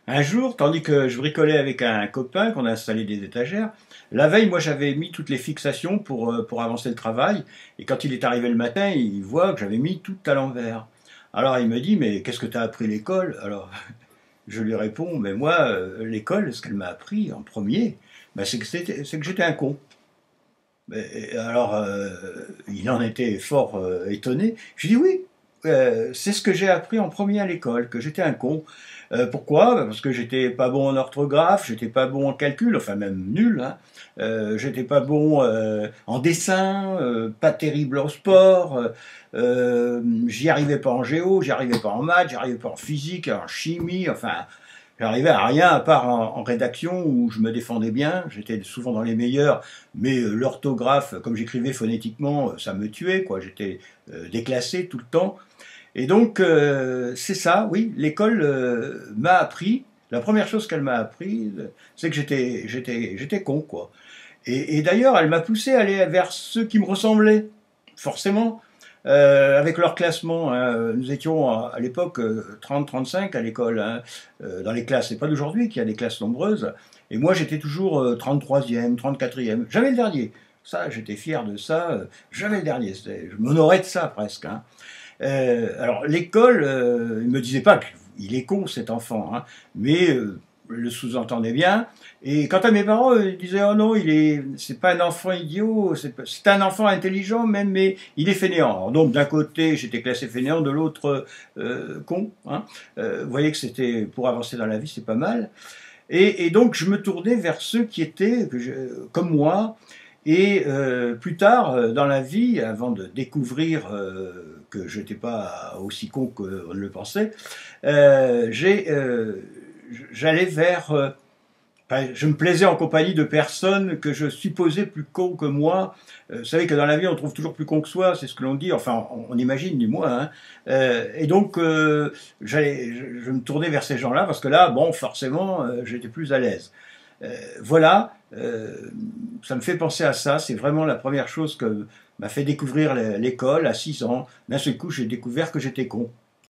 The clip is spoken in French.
Un jour, tandis que je bricolais avec un copain, qu'on a installé des étagères, la veille, moi j'avais mis toutes les fixations pour avancer le travail, et quand il est arrivé le matin, il voit que j'avais mis tout à l'envers. Alors il me dit, mais qu'est-ce que tu as appris à l'école? Alors je lui réponds, mais moi, l'école, ce qu'elle m'a appris en premier, ben, c'est que j'étais un con. Alors, il en était fort étonné. Je lui dis oui, c'est ce que j'ai appris en premier à l'école, que j'étais un con. Pourquoi? Parce que j'étais pas bon en orthographe, j'étais pas bon en calcul, enfin même nul. Hein. J'étais pas bon en dessin, pas terrible en sport. J'y arrivais pas en géo, j'y arrivais pas en maths, j'y arrivais pas en physique, en chimie. Enfin, j'arrivais à rien à part en rédaction où je me défendais bien, j'étais souvent dans les meilleurs, mais l'orthographe, comme j'écrivais phonétiquement, ça me tuait, quoi. J'étais déclassé tout le temps. Et donc, c'est ça, oui, l'école m'a appris, la première chose qu'elle m'a appris, c'est que j'étais con, quoi. Et d'ailleurs, elle m'a poussé à aller vers ceux qui me ressemblaient, forcément, avec leur classement. Hein. Nous étions à l'époque 30-35 à l'école, hein, dans les classes. C'est pas d'aujourd'hui qu'il y a des classes nombreuses. Et moi, j'étais toujours 33e, 34e. Jamais le dernier. Ça, j'étais fier de ça. Jamais le dernier. Je m'honorais de ça presque. Hein. Alors, l'école, il me disait pas qu'il est con cet enfant, hein, mais le sous-entendait bien. Et quant à mes parents, ils disaient oh non, c'est pas un enfant idiot, c'est un enfant intelligent même, mais il est fainéant. Alors, donc d'un côté, j'étais classé fainéant, de l'autre con. Hein. Vous voyez que c'était pour avancer dans la vie, c'est pas mal. Et donc je me tournais vers ceux qui étaient comme moi. Et plus tard dans la vie, avant de découvrir que je n'étais pas aussi con qu'on le pensait, j'allais vers... enfin, je me plaisais en compagnie de personnes que je supposais plus cons que moi. Vous savez que dans la vie, on trouve toujours plus con que soi, c'est ce que l'on dit, enfin on imagine, du moins. Hein. Et donc, je me tournais vers ces gens-là, parce que là, bon, forcément, j'étais plus à l'aise. Voilà, ça me fait penser à ça, c'est vraiment la première chose que m'a fait découvrir l'école à 6 ans. D'un seul coup, j'ai découvert que j'étais con.